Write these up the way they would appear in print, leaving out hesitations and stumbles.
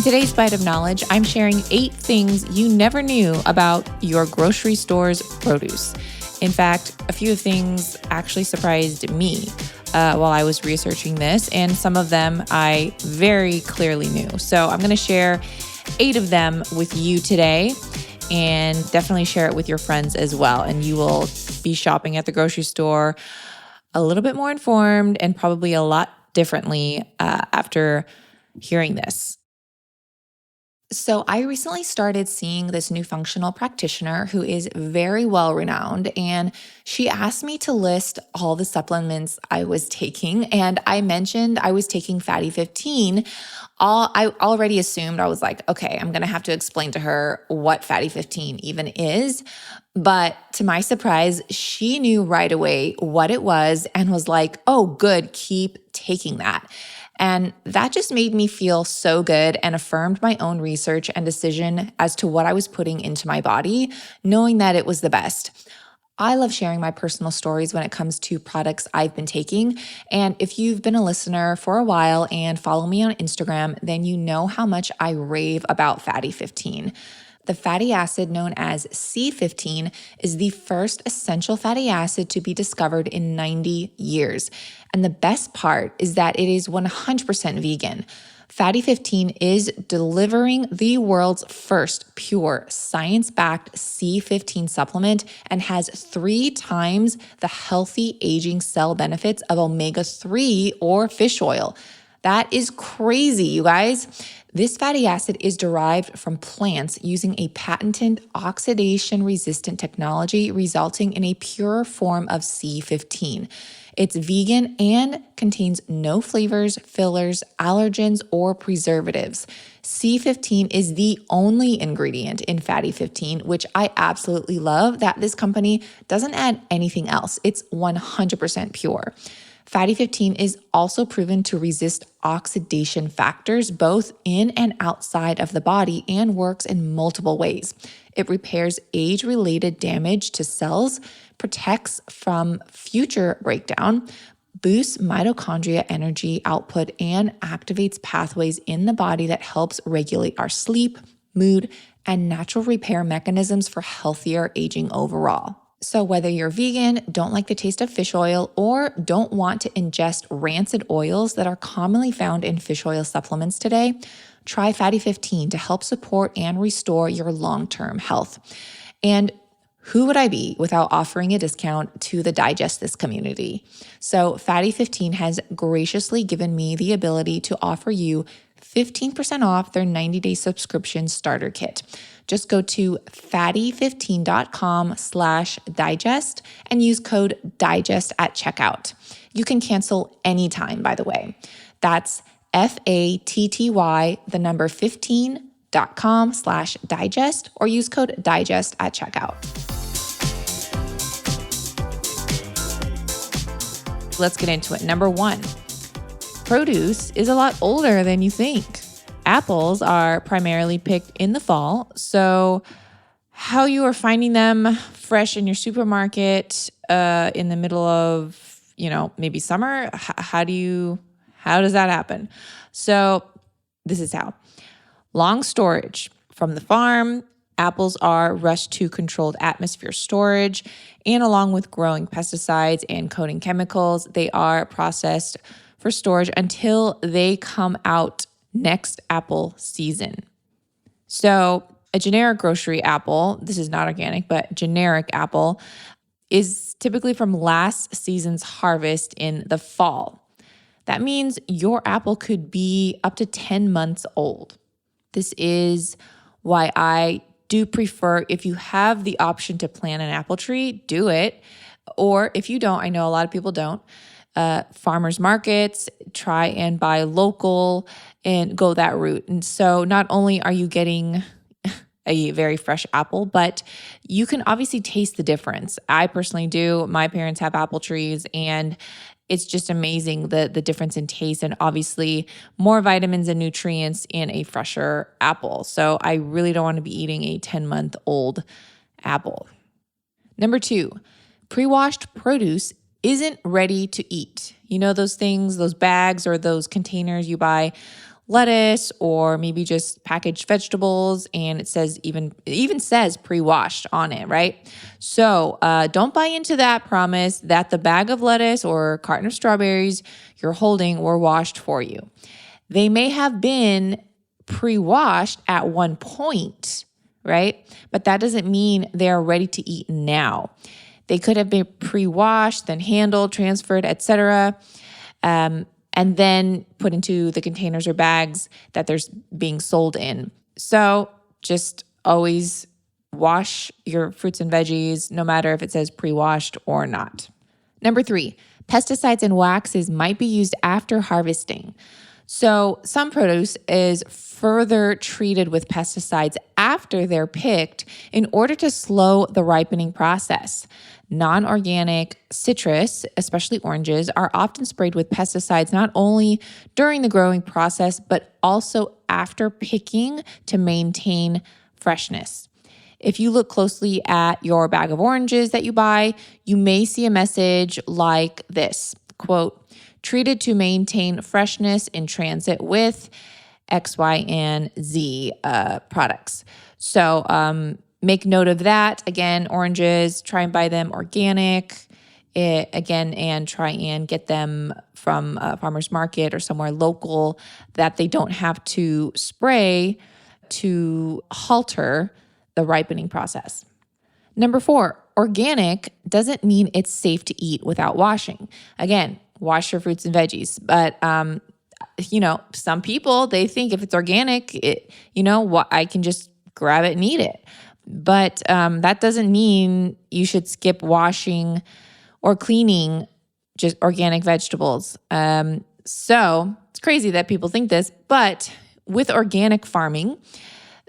In today's Bite of Knowledge, I'm sharing 8 things you never knew about your grocery store's produce. In fact, a few things actually surprised me while I was researching this, and some of them I very clearly knew. So I'm going to share 8 of them with you today, and definitely share it with your friends as well. And you will be shopping at the grocery store a little bit more informed and probably a lot differently after hearing this. So I recently started seeing this new functional practitioner who is very well renowned, and she asked me to list all the supplements I was taking. And I mentioned I was taking Fatty 15. I already assumed, I was like, okay, I'm going to have to explain to her what Fatty 15 even is. But to my surprise, she knew right away what it was and was like, oh, good, keep taking that. And that just made me feel so good and affirmed my own research and decision as to what I was putting into my body, knowing that it was the best. I love sharing my personal stories when it comes to products I've been taking. And if you've been a listener for a while and follow me on Instagram, then you know how much I rave about Fatty 15. The fatty acid known as C15 is the first essential fatty acid to be discovered in 90 years. And the best part is that it is 100% vegan. Fatty 15 is delivering the world's first pure science-backed C15 supplement and has 3 times the healthy aging cell benefits of omega-3 or fish oil. That is crazy, you guys. This fatty acid is derived from plants using a patented oxidation-resistant technology, resulting in a pure form of C15. It's vegan and contains no flavors, fillers, allergens, or preservatives. C15 is the only ingredient in Fatty 15, which I absolutely love that this company doesn't add anything else. It's 100% pure. Fatty 15 is also proven to resist oxidation factors both in and outside of the body and works in multiple ways. It repairs age-related damage to cells, protects from future breakdown, boosts mitochondria energy output, and activates pathways in the body that helps regulate our sleep, mood, and natural repair mechanisms for healthier aging overall. So whether you're vegan, don't like the taste of fish oil, or don't want to ingest rancid oils that are commonly found in fish oil supplements today, try Fatty 15 to help support and restore your long-term health. And who would I be without offering a discount to the Digest This community? So Fatty 15 has graciously given me the ability to offer you 15% off their 90-day subscription starter kit. Just go to fatty15.com/digest and use code DIGEST at checkout. You can cancel anytime, by the way. That's fatty15.com/digest or use code DIGEST at checkout. Let's get into it. Number 1, produce is a lot older than you think. Apples are primarily picked in the fall, so how you are finding them fresh in your supermarket in the middle of, maybe summer, how does that happen? So this is how. Long storage. From the farm, apples are rushed to controlled atmosphere storage, and along with growing pesticides and coating chemicals, they are processed for storage until they come out next apple season. So a generic grocery apple, this is not organic, but generic apple, is typically from last season's harvest in the fall. That means your apple could be up to 10 months old. This is why I do prefer, if you have the option to plant an apple tree, do it. Or if you don't, I know a lot of people don't, farmers markets, try and buy local and go that route. And so not only are you getting a very fresh apple, but you can obviously taste the difference. I personally do. My parents have apple trees, and it's just amazing the difference in taste, and obviously more vitamins and nutrients in a fresher apple. So I really don't want to be eating a 10-month-old apple. Number 2, pre-washed produce isn't ready to eat. You know those things, those bags or those containers you buy lettuce or maybe just packaged vegetables, and it even says pre-washed on it, right? So don't buy into that promise that the bag of lettuce or carton of strawberries you're holding were washed for you. They may have been pre-washed at one point, right? But that doesn't mean they're ready to eat now. They could have been pre-washed, then handled, transferred, etc., and then put into the containers or bags that they're being sold in. So just always wash your fruits and veggies, no matter if it says pre-washed or not. Number 3, pesticides and waxes might be used after harvesting. So some produce is further treated with pesticides after they're picked in order to slow the ripening process. Non-organic citrus, especially oranges, are often sprayed with pesticides not only during the growing process, but also after picking to maintain freshness. If you look closely at your bag of oranges that you buy, you may see a message like this, quote, treated to maintain freshness in transit with X, Y, and Z products. So make note of that. Again, oranges, try and buy them organic, and try and get them from a farmer's market or somewhere local that they don't have to spray to halter the ripening process. Number 4, organic doesn't mean it's safe to eat without washing. Again, wash your fruits and veggies. But, some people, they think if it's organic, I can just grab it and eat it. But that doesn't mean you should skip washing or cleaning just organic vegetables. So it's crazy that people think this, but with organic farming,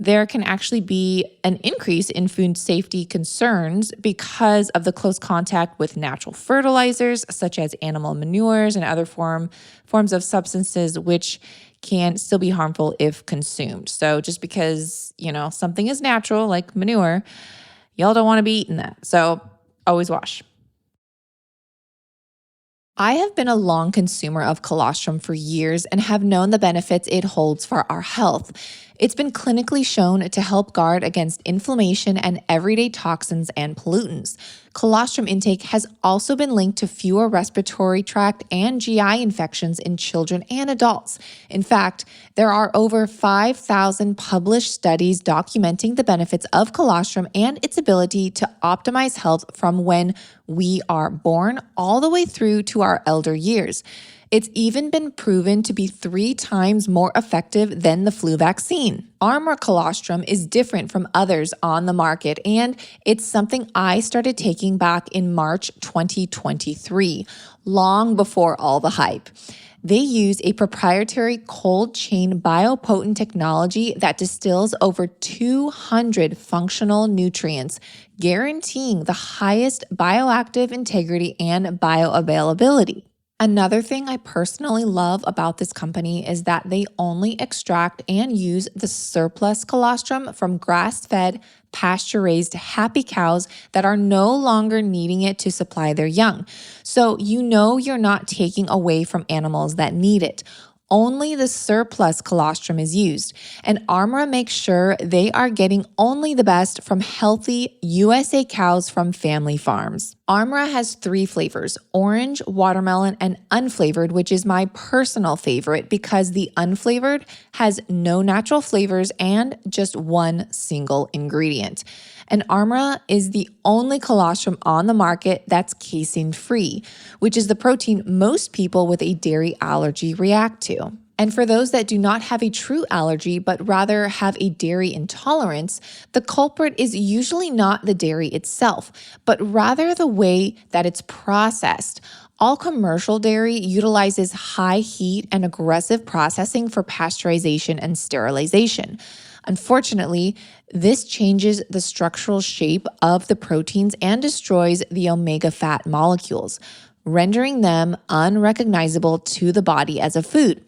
there can actually be an increase in food safety concerns because of the close contact with natural fertilizers, such as animal manures and other forms of substances, which can still be harmful if consumed. So just because, something is natural, like manure, y'all don't want to be eating that. So always wash. I have been a long consumer of colostrum for years and have known the benefits it holds for our health. It's been clinically shown to help guard against inflammation and everyday toxins and pollutants. Colostrum intake has also been linked to fewer respiratory tract and GI infections in children and adults. In fact, there are over 5,000 published studies documenting the benefits of colostrum and its ability to optimize health from when we are born all the way through to our elder years. It's even been proven to be 3 times more effective than the flu vaccine. Armor Colostrum is different from others on the market, and it's something I started taking back in March 2023, long before all the hype. They use a proprietary cold chain biopotent technology that distills over 200 functional nutrients, guaranteeing the highest bioactive integrity and bioavailability. Another thing I personally love about this company is that they only extract and use the surplus colostrum from grass-fed, pasture-raised happy cows that are no longer needing it to supply their young. So you're not taking away from animals that need it. Only the surplus colostrum is used, and Armra makes sure they are getting only the best from healthy USA cows from family farms. Armra has 3 flavors: orange, watermelon, and unflavored, which is my personal favorite because the unflavored has no natural flavors and just one single ingredient. And Armra is the only colostrum on the market that's casein-free, which is the protein most people with a dairy allergy react to. And for those that do not have a true allergy, but rather have a dairy intolerance, the culprit is usually not the dairy itself, but rather the way that it's processed. All commercial dairy utilizes high heat and aggressive processing for pasteurization and sterilization. Unfortunately, this changes the structural shape of the proteins and destroys the omega fat molecules, rendering them unrecognizable to the body as a food.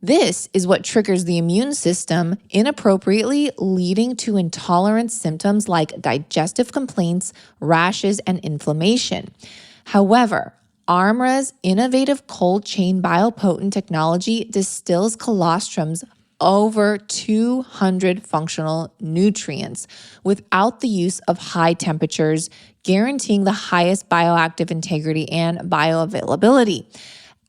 This is what triggers the immune system inappropriately, leading to intolerance symptoms like digestive complaints, rashes, and inflammation. However, Armra's innovative cold chain biopotent technology distills colostrum's over 200 functional nutrients without the use of high temperatures, guaranteeing the highest bioactive integrity and bioavailability.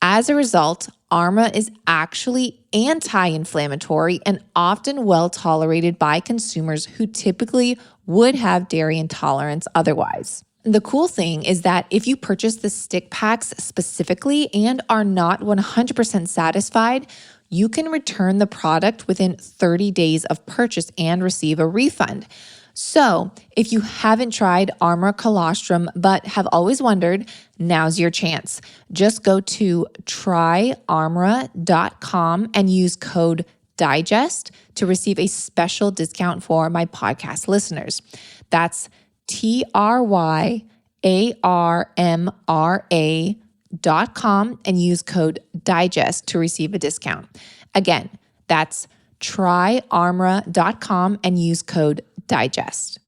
As a result, Arma is actually anti-inflammatory and often well tolerated by consumers who typically would have dairy intolerance otherwise. The cool thing is that if you purchase the stick packs specifically and are not 100% satisfied, you can return the product within 30 days of purchase and receive a refund. So if you haven't tried Arma Colostrum but have always wondered, now's your chance. Just go to tryarmra.com and use code DIGEST to receive a special discount for my podcast listeners. That's tryarmra.com and use code DIGEST to receive a discount. Again, that's tryarmra.com and use code DIGEST.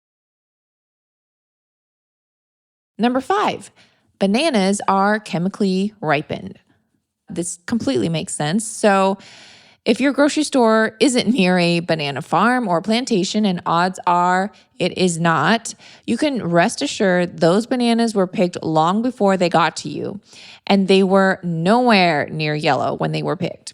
Number 5, bananas are chemically ripened. This completely makes sense. So if your grocery store isn't near a banana farm or plantation, and odds are it is not, you can rest assured those bananas were picked long before they got to you, and they were nowhere near yellow when they were picked.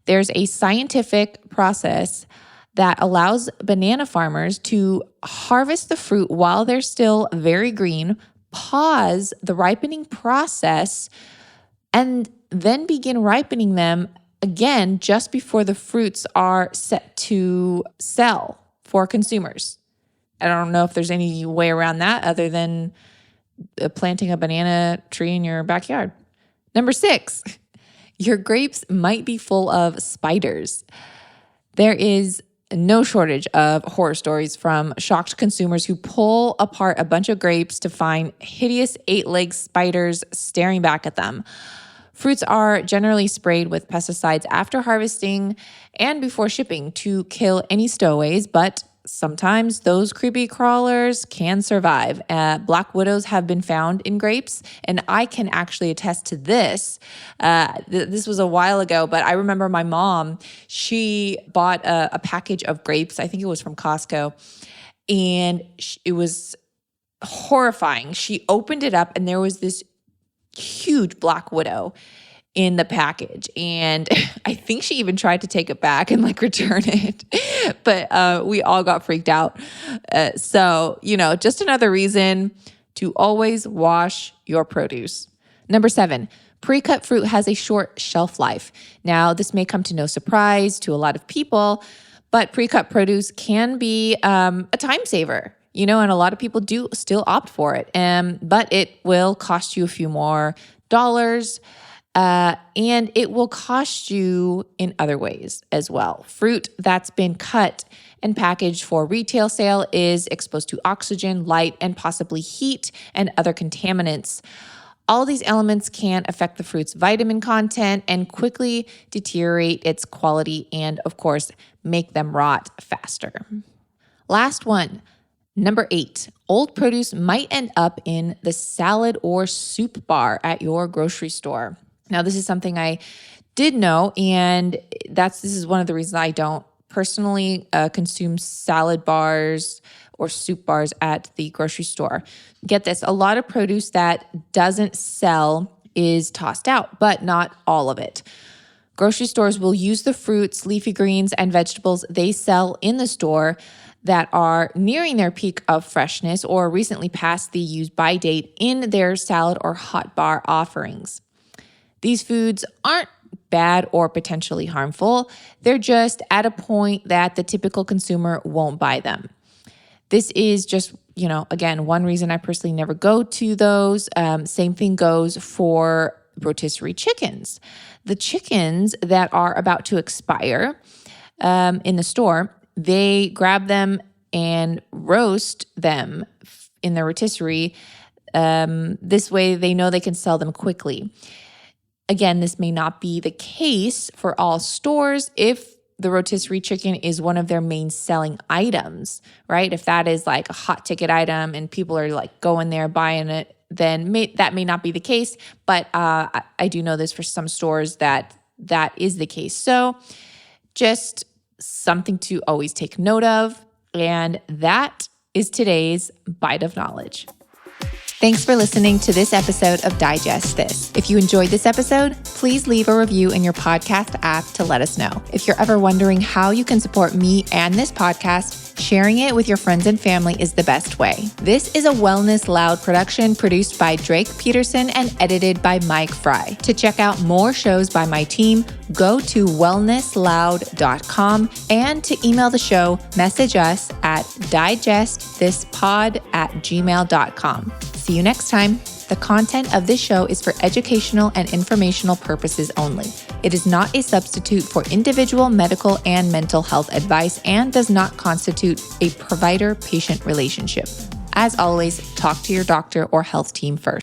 There's a scientific process that allows banana farmers to harvest the fruit while they're still very green, pause the ripening process, and then begin ripening them again just before the fruits are set to sell for consumers. I don't know if there's any way around that other than planting a banana tree in your backyard. Number 6, your grapes might be full of spiders. There is no shortage of horror stories from shocked consumers who pull apart a bunch of grapes to find hideous 8-legged spiders staring back at them. Fruits are generally sprayed with pesticides after harvesting and before shipping to kill any stowaways, but sometimes those creepy crawlers can survive. Black widows have been found in grapes, and I can actually attest to this. This was a while ago, but I remember my mom, she bought a package of grapes. I think it was from Costco, and it was horrifying. She opened it up, and there was this huge black widow in the package. And I think she even tried to take it back and return it, but we all got freaked out. So, just another reason to always wash your produce. Number 7, pre-cut fruit has a short shelf life. Now, this may come to no surprise to a lot of people, but pre-cut produce can be a time saver. And a lot of people do still opt for it. But it will cost you a few more dollars, and it will cost you in other ways as well. Fruit that's been cut and packaged for retail sale is exposed to oxygen, light, and possibly heat and other contaminants. All these elements can affect the fruit's vitamin content and quickly deteriorate its quality and, of course, make them rot faster. Last one. Number 8, old produce might end up in the salad or soup bar at your grocery store. Now, this is something I did know, and this is one of the reasons I don't personally consume salad bars or soup bars at the grocery store. Get this, a lot of produce that doesn't sell is tossed out, but not all of it. Grocery stores will use the fruits, leafy greens, and vegetables they sell in the store that are nearing their peak of freshness or recently passed the use-by date in their salad or hot bar offerings. These foods aren't bad or potentially harmful. They're just at a point that the typical consumer won't buy them. This is just, again, one reason I personally never go to those. Same thing goes for rotisserie chickens. The chickens that are about to expire in the store, they grab them and roast them in the rotisserie. This way they know they can sell them quickly. Again, this may not be the case for all stores if the rotisserie chicken is one of their main selling items, right? If that is a hot ticket item and people are going there buying it, then that may not be the case. But I do know this for some stores that is the case. So just something to always take note of. And that is today's bite of knowledge. Thanks for listening to this episode of Digest This. If you enjoyed this episode, please leave a review in your podcast app to let us know. If you're ever wondering how you can support me and this podcast, sharing it with your friends and family is the best way. This is a Wellness Loud production produced by Drake Peterson and edited by Mike Fry. To check out more shows by my team, go to wellnessloud.com, and to email the show, message us at digestthispod@gmail.com. See you next time. The content of this show is for educational and informational purposes only. It is not a substitute for individual medical and mental health advice and does not constitute a provider-patient relationship. As always, talk to your doctor or health team first.